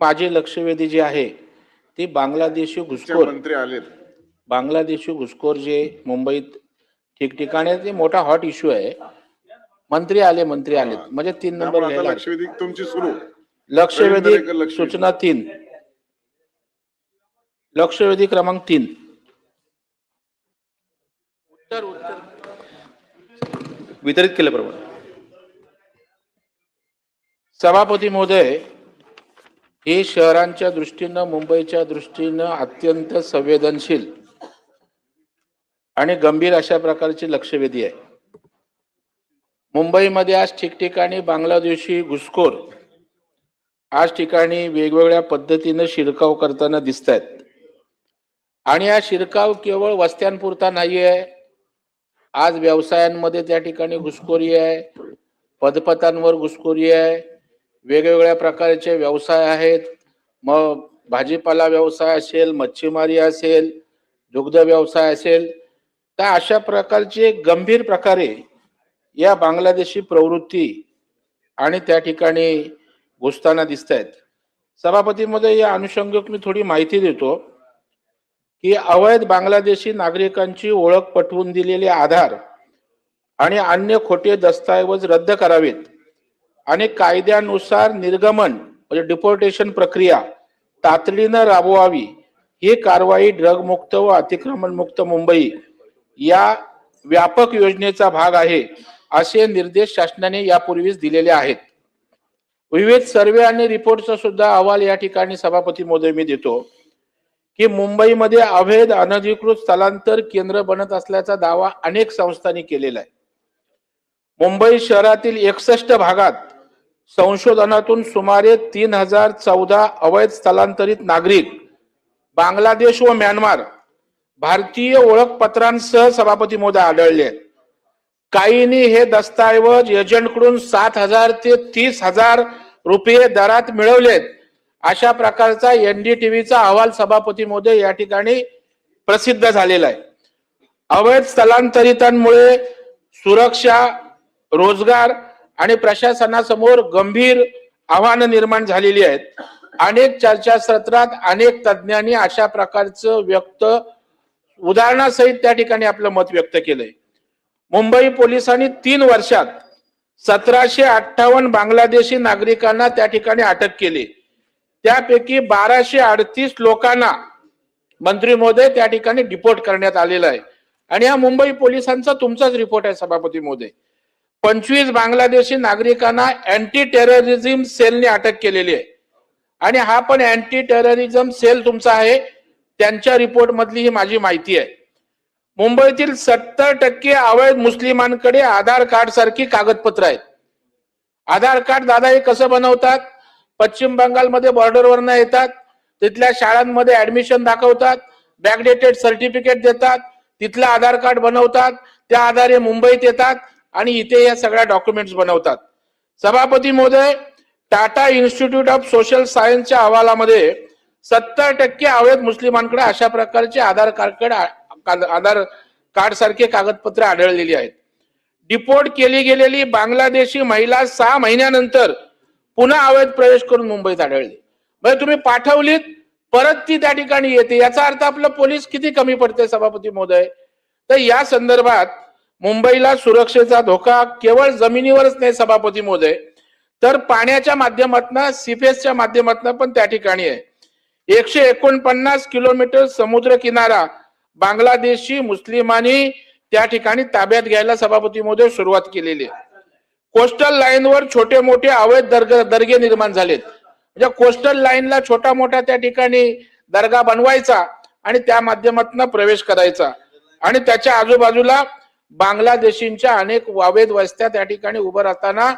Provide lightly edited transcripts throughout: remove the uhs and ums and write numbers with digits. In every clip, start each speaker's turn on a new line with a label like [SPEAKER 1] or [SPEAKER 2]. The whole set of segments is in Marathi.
[SPEAKER 1] माझी लक्षवेधी जी आहे ती बांगलादेशी घुसखोर
[SPEAKER 2] मंत्री आलेत.
[SPEAKER 1] बांगलादेशी घुसखोर जे मुंबईत ठिकठिकाणी ते मोठा हॉट इश्यू आहे. मंत्री आले म्हणजे 3 नंबर
[SPEAKER 2] आता
[SPEAKER 1] घ्यायला.
[SPEAKER 2] लक्षवेधी तुमची सुरू.
[SPEAKER 1] लक्षवेधी सूचना 3, लक्षवेधी क्रमांक 3. उत्तर
[SPEAKER 3] वितरित केल्याप्रमाणे
[SPEAKER 1] सभापती महोदय, ही शहरांच्या दृष्टीनं मुंबईच्या दृष्टीनं अत्यंत संवेदनशील आणि गंभीर अशा प्रकारची लक्षवेधी आहे. मुंबईमध्ये आज ठिकठिकाणी बांगलादेशी घुसखोर आज ठिकाणी वेगवेगळ्या पद्धतीनं शिरकाव करताना दिसत आहेत. आणि हा शिरकाव केवळ वस्त्यांपुरता नाही आहे. आज व्यवसायांमध्ये त्या ठिकाणी घुसखोरी आहे, पदपथांवर घुसखोरी आहे, वेगवेगळ्या प्रकारचे व्यवसाय आहेत. मग भाजीपाला व्यवसाय असेल, मच्छीमारी असेल, दुग्ध व्यवसाय असेल, तर अशा प्रकारचे गंभीर प्रकारे या बांगलादेशी प्रवृत्ती आणि त्या ठिकाणी घुसताना दिसत आहेत. सभापती मध्ये या अनुषंगाने मी थोडी माहिती देतो की अवैध बांगलादेशी नागरिकांची ओळख पटवून दिलेले आधार आणि अन्य खोटे दस्तऐवज रद्द करावेत आणि कायद्यानुसार निर्गमन म्हणजे डिपोर्टेशन प्रक्रिया तातडीनं राबवावी. ही कारवाई ड्रगमुक्त व अतिक्रमण मुक्त मुंबई या व्यापक योजनेचा भाग आहे असे निर्देश शासनाने यापूर्वीच दिलेले आहेत. विविध सर्वे आणि रिपोर्टचा सुद्धा अहवाल या ठिकाणी सभापती महोदय मी देतो की मुंबईमध्ये अवैध अनधिकृत स्थलांतर केंद्र बनत असल्याचा दावा अनेक संस्थांनी केलेला आहे. मुंबई शहरातील 61 भागात संशोधनातून सुमारे 3014 अवैध स्थलांतरित नागरिक बांगलादेश व म्यानमार भारतीय ओळखपत्रांसह सभापती महोदय आढळले आहेत. काहींनी हे दस्तऐवज एजंटकडून 7,000 ते 30,000 रुपये दरात मिळवलेत. अशा प्रकारचा NDTVचा अहवाल सभापती महोदय या ठिकाणी प्रसिद्ध झालेला आहे. अवैध स्थलांतरितांमुळे सुरक्षा, रोजगार आणि प्रशासनासमोर गंभीर आव्हानं निर्माण झालेली आहेत. अनेक चर्चासत्रात अनेक तज्ञांनी अशा प्रकारचं उदाहरणासहित त्या ठिकाणी आपलं मत व्यक्त केलंय. मुंबई पोलिसांनी 3 वर्षात 1758 बांगलादेशी नागरिकांना त्या ठिकाणी अटक केली. त्यापैकी 1238 लोकांना मंत्री महोदय त्या ठिकाणी डिपोर्ट करण्यात आलेला आहे. आणि हा मुंबई पोलिसांचा तुमचाच रिपोर्ट आहे सभापती महोदय. 25 बांगलादेशी नागरिकांना अँटी टेररिझम सेलने अटक केलेली आहे आणि हा पण अँटी टेररिझम सेल तुमचा आहे, त्यांच्या रिपोर्ट मधली ही माझी माहिती आहे. मुंबईतील 70% अवैध मुस्लिमांकडे आधार कार्ड सारखी कागदपत्र आहेत. आधार कार्ड दादा हे कसं बनवतात? पश्चिम बंगालमध्ये बॉर्डरवरनं येतात, तिथल्या शाळांमध्ये ऍडमिशन दाखवतात, बॅकडेटेड सर्टिफिकेट देतात, तिथलं आधार कार्ड बनवतात, त्या आधारे मुंबईत येतात आणि इथे या सगळ्या डॉक्युमेंट्स बनवतात. सभापती महोदय, टाटा इन्स्टिट्यूट ऑफ सोशल सायन्सच्या अहवालामध्ये 70% अवैध मुस्लिमांकडे अशा प्रकारचे आधार कार्ड सारखे कागदपत्रे आढळलेली आहेत. डिपोर्ट केली गेलेली बांगलादेशी महिला 6 महिन्यानंतर पुन्हा अवैध प्रवेश करून मुंबईत आढळली. म्हणजे तुम्ही पाठवलीत, परत ती त्या ठिकाणी येते, याचा अर्थ आपलं पोलीस किती कमी पडते सभापती महोदय. तर या संदर्भात मुंबईला सुरक्षेचा धोका केवळ जमिनीवरच नाही सभापती महोदय, तर पाण्याच्या माध्यमातून, सीफेसच्या माध्यमातून पण त्या ठिकाणी आहे. 149 किलोमीटर समुद्र किनारा बांगलादेशी मुस्लिमांनी त्या ठिकाणी ताब्यात घ्यायला सभापती महोदय सुरुवात केलेली आहे. कोस्टल लाईनवर छोटे मोठे अवैध दर्गे निर्माण झालेत. म्हणजे कोस्टल लाईनला छोटा मोठा त्या ठिकाणी दर्गा बनवायचा आणि त्या माध्यमातून प्रवेश करायचा आणि त्याच्या आजूबाजूला बांगलादेशींच्या अनेक अवैध वस्त्या त्या ठिकाणी उभं राहताना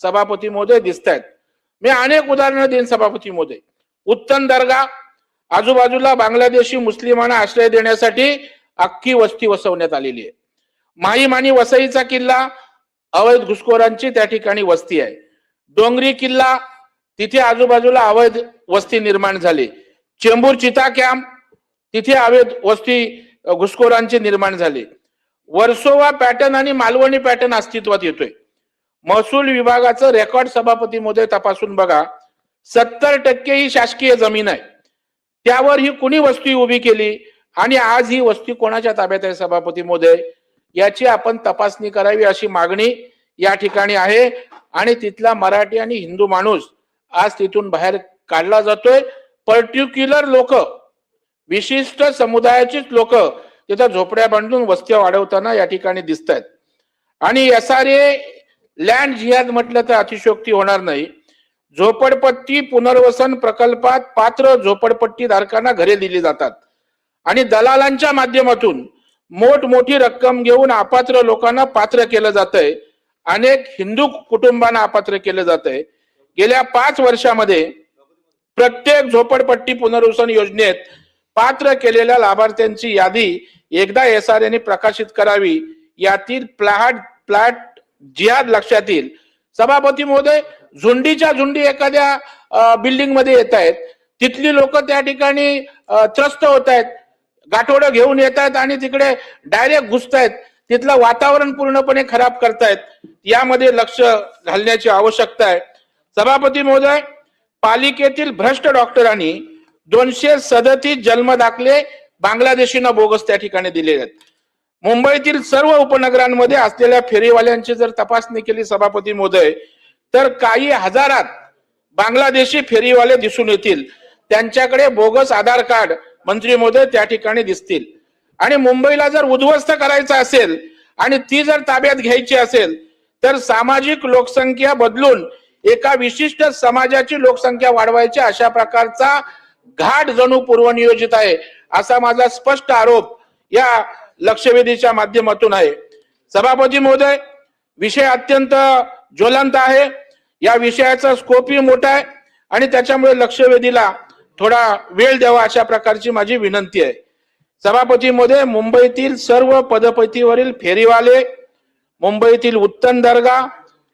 [SPEAKER 1] सभापती महोदय दिसत आहेत. मी अनेक उदाहरणं देईन सभापती महोदय. उत्तम दर्गा आजूबाजूला बांगलादेशी मुस्लिमांना आश्रय देण्यासाठी अख्खी वस्ती वसवण्यात आलेली आहे. माहीम आणि वसईचा किल्ला अवैध घुसखोरांची त्या ठिकाणी वस्ती आहे. डोंगरी किल्ला तिथे आजूबाजूला अवैध वस्ती निर्माण झाली. चेंबूर चिता कॅम्प तिथे अवैध वस्ती घुसखोरांची निर्माण झाली. वर्सोवा पॅटर्न आणि मालवणी पॅटर्न अस्तित्वात येतोय. महसूल विभागाचं रेकॉर्ड सभापती महोदय तपासून बघा, 70% ही शासकीय जमीन आहे. त्यावर ही कुणी वस्ती उभी केली आणि आज ही वस्ती कोणाच्या ताब्यात आहे सभापती महोदय, याची आपण तपासणी करावी अशी मागणी या ठिकाणी आहे. आणि तिथला मराठी आणि हिंदू माणूस आज तिथून बाहेर काढला जातोय. पर्टिक्युलर लोक, विशिष्ट समुदायाचीच लोक तिथं झोपड्या बांधून वस्त्या वाढवताना या ठिकाणी दिसत आहेत. आणि SRA लँड जिहाद म्हटलं तर अतिशयोक्ती होणार नाही. झोपडपट्टी पुनर्वसन प्रकल्पात पात्र झोपडपट्टी धारकांना घरे दिली जातात आणि दलालांच्या माध्यमातून मोठमोठी रक्कम घेऊन अपात्र लोकांना पात्र केलं जातंय. अनेक हिंदू कुटुंबांना अपात्र केलं जातंय. गेल्या 5 वर्षामध्ये प्रत्येक झोपडपट्टी पुनर्वसन योजनेत पात्र केलेल्या लाभार्थ्यांची यादी एकदा SRA ने प्रकाशित करावी. यातील प्लॅट जिहाद लक्षात येईल. सभापती महोदय, झुंडीच्या झुंडी एखाद्या बिल्डिंग मध्ये येत आहेत, तिथली लोक त्या ठिकाणी त्रस्त होत आहेत, गाठोडं घेऊन येत आहेत आणि तिकडे डायरेक्ट घुसतायत, तिथलं वातावरण पूर्णपणे खराब करतायत. यामध्ये लक्ष घालण्याची आवश्यकता आहे. सभापती महोदय, पालिकेतील भ्रष्ट डॉक्टरांनी 237 जन्म दाखले बांगलादेशींना बोगस त्या ठिकाणी दिले आहेत. मुंबईतील सर्व उपनगरांमध्ये असलेल्या फेरीवाल्यांची जर तपासणी केली सभापती महोदय, तर काही हजारात बांगलादेशी फेरीवाले दिसून येतील. त्यांच्याकडे बोगस आधार कार्ड मंत्री महोदय त्या ठिकाणी दिसतील. आणि मुंबईला जर उद्ध्वस्त करायचं असेल आणि ती जर ताब्यात घ्यायची असेल तर सामाजिक लोकसंख्या बदलून एका विशिष्ट समाजाची लोकसंख्या वाढवायची अशा प्रकारचा घाट जणू पूर्वनियोजित आहे, असा माझा स्पष्ट आरोप या लक्षवेधीच्या माध्यमातून आहे. सभापती महोदय, विषय अत्यंत ज्वलंत आहे. या विषयाचा स्कोपही मोठा आहे आणि त्याच्यामुळे लक्षवेधीला थोडा वेळ द्यावा अशा प्रकारची माझी विनंती आहे. सभापती महोदय, मुंबईतील सर्व पदपथीवरील फेरीवाले, मुंबईतील उत्तन दर्गा,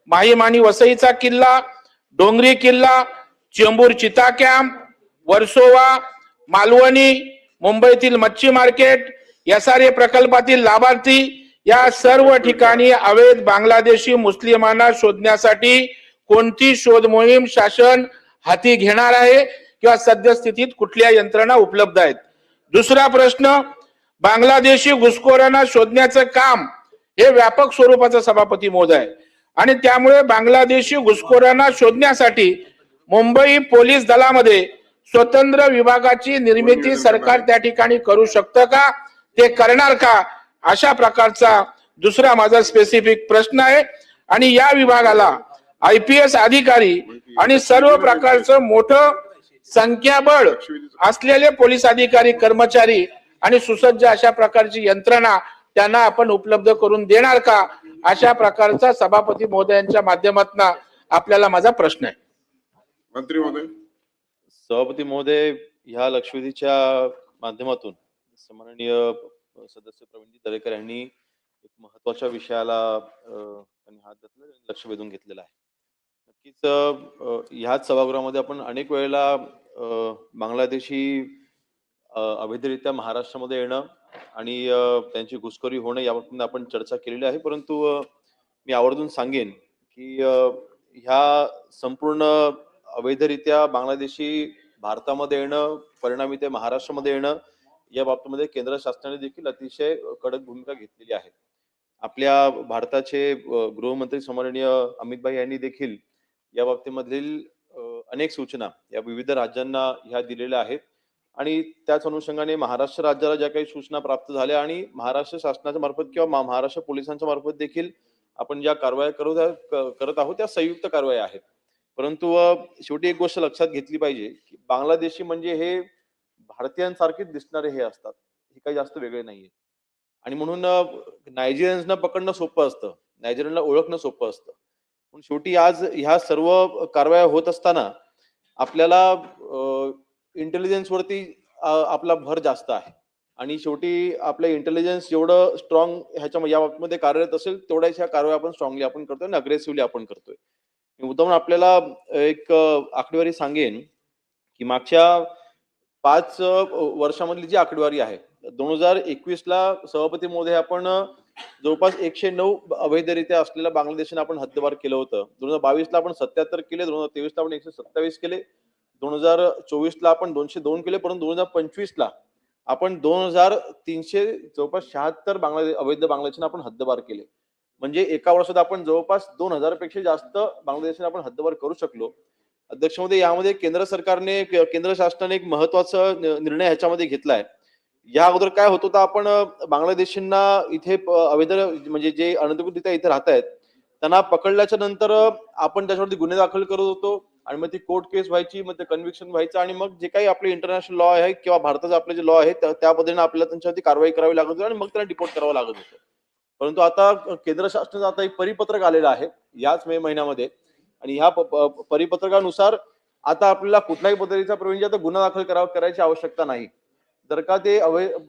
[SPEAKER 1] माहीम आणि वसईचा किल्ला, डोंगरी किल्ला, चेंबूर चिता कॅम्प, वर्सोवा, मालवणी, मुंबईतील मच्छी मार्केट, SRA प्रकल्पातील लाभार्थी, या सर्व ठिकाणी अवैध बांगलादेशी मुस्लिमांना शोधण्यासाठी कोणती शोध मोहीम शासन हाती घेणार आहे किंवा सद्यस्थितीत कुठल्या यंत्रणा उपलब्ध आहेत. दुसरा प्रश्न, बांगलादेशी घुसखोरांना शोधण्याचं काम हे व्यापक स्वरूपाचं सभापती महोदय आणि त्यामुळे बांगलादेशी घुसखोरांना शोधण्यासाठी मुंबई पोलीस दलामध्ये स्वतंत्र विभागाची निर्मिती सरकार त्या ठिकाणी करू शकतं का, ते करणार का, अशा प्रकारचा दुसरा माझा स्पेसिफिक प्रश्न आहे. आणि या विभागाला IPS अधिकारी आणि सर्व प्रकारचं मोठं संख्याबळ असलेले पोलीस अधिकारी, कर्मचारी आणि सुसज्ज अशा प्रकारची यंत्रणा त्यांना आपण उपलब्ध करून देणार का, अशा प्रकारचा सभापती महोदयांच्या माध्यमातून आपल्याला माझा प्रश्न आहे.
[SPEAKER 2] मंत्री महोदय.
[SPEAKER 3] सभापती महोदय, ह्या लक्षवेधीच्या माध्यमातून सन्माननीय सदस्य प्रवीणजी दरेकर यांनी एक महत्वाच्या विषयाला त्यांनी हात घातला, लक्ष वेधून घेतलेला आहे. नक्कीच ह्याच सभागृहामध्ये आपण अनेक वेळेला बांगलादेशी अवैधरित्या महाराष्ट्रामध्ये येणं आणि त्यांची घुसखोरी होणं याबाबतीत आपण चर्चा केलेली आहे. परंतु मी आवर्जून सांगेन की ह्या संपूर्ण अवैधरित्या बांगलादेशी भारतामध्ये येणं, परिणामी ते महाराष्ट्रामध्ये येणं, या बाबतीमध्ये केंद्र शासनाने देखील अतिशय कडक भूमिका घेतलेली आहे. आपल्या भारताचे गृहमंत्री सन्माननीय अमित भाई यांनी देखील या बाबतीमधील अनेक सूचना या विविध राज्यांना ह्या दिलेल्या आहेत आणि त्याच अनुषंगाने महाराष्ट्र राज्याला ज्या काही सूचना प्राप्त झाल्या आणि महाराष्ट्र शासनाच्या मार्फत किंवा महाराष्ट्र पोलिसांच्या मार्फत देखील आपण ज्या कारवाया करत आहोत त्या संयुक्त कारवाया आहेत. परंतु शेवटी एक गोष्ट लक्षात घेतली पाहिजे की बांगलादेशी म्हणजे हे भारतीयांसारखेच दिसणारे हे असतात, हे काही जास्त वेगळे नाहीये. आणि म्हणून नायजेरियन्सना पकडणं सोपं असतं, नायजेरियनला ओळखणं सोपं असतं. पण शेवटी आज ह्या सर्व कारवाया होत असताना आपल्याला इंटेलिजन्स वरती आपला भर जास्त आहे आणि शेवटी आपलं इंटेलिजन्स जेवढं स्ट्रॉंग ह्याच्या या बाबतीमध्ये कार्यरत असेल तेवढ्याच ह्या कारवाया आपण स्ट्रॉंगली आपण करतोय आणि अग्रेसिव्हली आपण करतोय. उदाहरण आपल्याला एक आकडेवारी सांगेन की मागच्या 5 वर्षामधली जी आकडेवारी आहे, 2021 ला सभापती महोदय आपण जवळपास 109 अवैधरित्या असलेल्या बांगलादेशाने आपण हद्दपार केलं होतं. 2022 ला आपण 77 केले, 2023 ला आपण 127 केले, 2024 ला आपण 202 केले, परंतु 2025 ला आपण 2300 जवळपास 76 अवैध बांगलादेशाने आपण हद्दपार केले. म्हणजे एका वर्षात आपण जवळपास 2000 पेक्षा जास्त बांगलादेशाने आपण हद्दपार करू शकलो. अध्यक्ष महोदय, यामध्ये केंद्र शासनाने एक महत्वाचा निर्णय ह्याच्यामध्ये घेतलाय. या अगोदर काय होत होतं, आपण बांगलादेशींना इथे अवैध म्हणजे जे अनधिकृतरित्या इथे राहत आहेत त्यांना पकडल्याच्या नंतर आपण त्याच्यावरती गुन्हे दाखल करत होतो आणि मग ती कोर्ट केस व्हायची, मग ते कन्व्हिक्शन व्हायचं आणि मग जे काही आपले इंटरनॅशनल लॉ आहे किंवा भारताचे आपले जे लॉ आहे त्या पद्धतीने आपल्याला त्यांच्यावरती कारवाई करावी लागत होती आणि मग त्यांना डिपोर्ट करावं लागत होतं. परंतु आता केंद्र शासनाचं आता एक परिपत्रक आलेलं आहे याच मे महिन्यामध्ये आणि ह्या परिपत्रकानुसार आता आपल्याला कुठल्याही पद्धतीचा प्रवीणजी आता गुन्हा दाखल करायची आवश्यकता नाही. जर का ते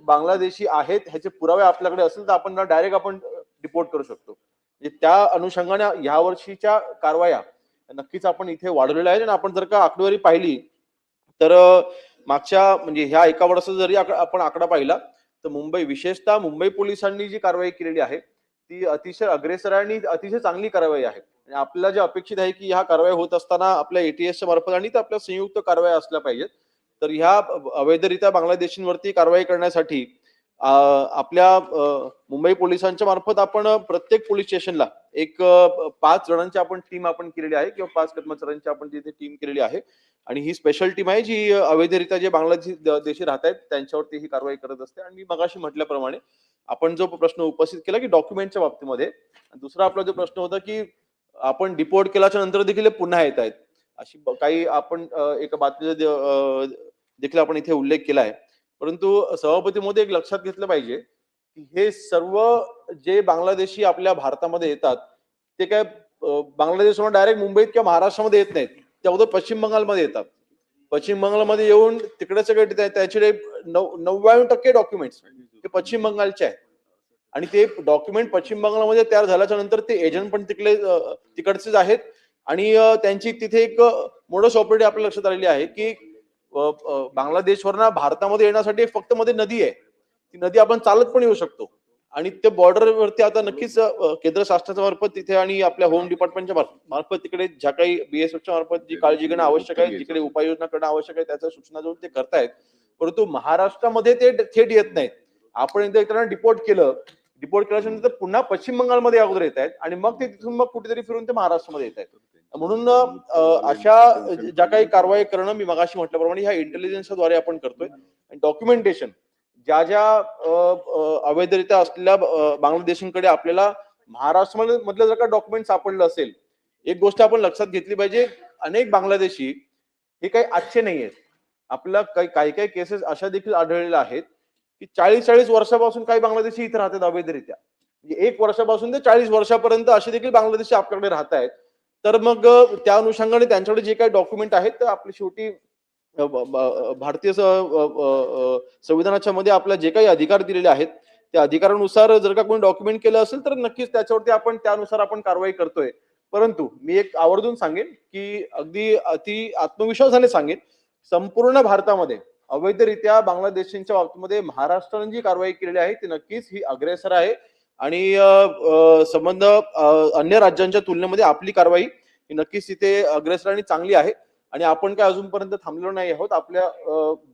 [SPEAKER 3] बांगलादेशी आहेत ह्याचे पुरावे आपल्याकडे असेल तर आपण डायरेक्ट आपण डिपोर्ट करू शकतो. म्हणजे त्या अनुषंगाने ह्या वर्षीच्या कारवाया नक्कीच आपण इथे वाढवलेल्या आहेत. आणि आपण जर का आकडेवारी पाहिली तर मागच्या म्हणजे ह्या एका वर्षाचा जरी आपण आकडा पाहिला तर विशेषतः मुंबई पोलिसांनी जी कारवाई केलेली आहे ती अतिशय अग्रेसर आहे आणि अतिशय चांगली कारवाई आहे. आणि आपल्याला जे अपेक्षित आहे की ह्या कारवाई होत असताना आपल्या एटीएसच्या मार्फत आणि आपल्या संयुक्त कारवाई असल्या पाहिजेत. तर ह्या अवैधरित्या बांगलादेशींवरती कारवाई करण्यासाठी आपल्या मुंबई पोलिसांच्या मार्फत आपण प्रत्येक पोलीस स्टेशनला एक 5 जणांची आपण टीम आपण केलेली आहे किंवा 5 कर्मचाऱ्यांची आपण तिथे टीम केलेली आहे. आणि ही स्पेशल टीम आहे जी अवैधरित्या जे बांगलादेशी राहत आहेत त्यांच्यावरती ही कारवाई करत असते. आणि मी मगाशी म्हटल्याप्रमाणे आपण जो प्रश्न उपस्थित केला की डॉक्युमेंटच्या बाबतीमध्ये, दुसरा आपला जो प्रश्न होता की आपण डिपोर्ट केल्याच्या नंतर देखील पुन्हा येत आहेत, अशी काही आपण एका बातमीचा देखील आपण इथे उल्लेख केला आहे. परंतु सभापती महोदय, एक लक्षात घेतलं पाहिजे की हे सर्व जे बांगलादेशी आपल्या भारतामध्ये येतात ते काय बांगलादेशवरून डायरेक्ट मुंबईत किंवा महाराष्ट्रामध्ये येत नाहीत. ते अगोदर पश्चिम बंगालमध्ये येतात. पश्चिम बंगालमध्ये येऊन तिकडे सगळे त्याचे 99% डॉक्युमेंट्स ते पश्चिम बंगालचे आहेत. आणि ते डॉक्युमेंट पश्चिम बंगालमध्ये तयार झाल्याच्या नंतर ते एजंट पण तिकडचेच आहेत. आणि त्यांची तिथे एक मोडस ऑपरेटी आपल्या लक्षात आलेली आहे की बांगलादेशवरनं भारतामध्ये येण्यासाठी फक्त मध्ये नदी आहे, ती नदी आपण चालत पण येऊ शकतो. आणि ते बॉर्डरवरती आता नक्कीच केंद्र शासनाच्या मार्फत तिथे आणि आपल्या होम डिपार्टमेंटच्या मार्फत तिकडे ज्या काही बीएसएफच्या मार्फत जी काळजी घेणं आवश्यक आहे, जिकडे उपाययोजना करणं आवश्यक आहे त्याच्या सूचना देऊन ते करतायत. परंतु महाराष्ट्रामध्ये ते थेट येत नाहीत. आपण एकदा त्यांना डिपोर्ट केल्याच्या नंतर पुन्हा पश्चिम बंगालमध्ये अगोदर येत आहेत आणि मग ते तिथून मग कुठेतरी फिरून ते महाराष्ट्रामध्ये येत आहेत. म्हणून अशा ज्या काही कारवाई करणं मी मगाशी म्हटल्याप्रमाणे ह्या इंटेलिजन्सद्वारे आपण करतोय. डॉक्युमेंटेशन ज्या अवैधरित्या असलेल्या बांगलादेशींकडे आपल्याला महाराष्ट्रामधलं जर का डॉक्युमेंट सापडलं असेल, एक गोष्ट आपण लक्षात घेतली पाहिजे, अनेक बांगलादेशी हे काही आजचे नाही आहेत. आपल्याला काही केसेस अशा देखील आढळलेल्या आहेत की 40 वर्षापासून काही बांगलादेशी इथे राहतात अवैधरित्या. म्हणजे 1 वर्षापासून ते 40 वर्षापर्यंत असे देखील बांगलादेशी आपल्याकडे राहत आहेत. तर मग त्या अनुषंगाने त्यांच्याकडे जे काही डॉक्युमेंट आहेत तर आपले शेवटी भारतीय संविधानाच्या मध्ये आपल्याला जे काही अधिकार दिलेले आहेत त्या अधिकारानुसार जर का कोणी डॉक्युमेंट केलं असेल तर नक्कीच त्याच्यावरती आपण त्यानुसार आपण कारवाई करतोय. परंतु मी एक आवर्जून सांगेन की अगदी अति आत्मविश्वासाने सांगेन, संपूर्ण भारतामध्ये अवैधरित्या बांगलादेशींच्या बाबतीमध्ये महाराष्ट्राने जी कारवाई केलेली आहे ती नक्कीच ही अग्रेसर आहे. आणि संबंध अन्य राज्यांच्या तुलनेमध्ये आपली कारवाई ही नक्कीच तिथे अग्रेसर आणि चांगली आहे. आणि आपण काय अजूनपर्यंत थांबलेलो नाही आहोत. आपल्या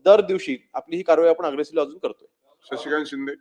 [SPEAKER 3] दर दिवशी आपली ही कारवाई आपण अग्रेसिव्हली अजून करतोय.
[SPEAKER 2] शशिकांत शिंदे.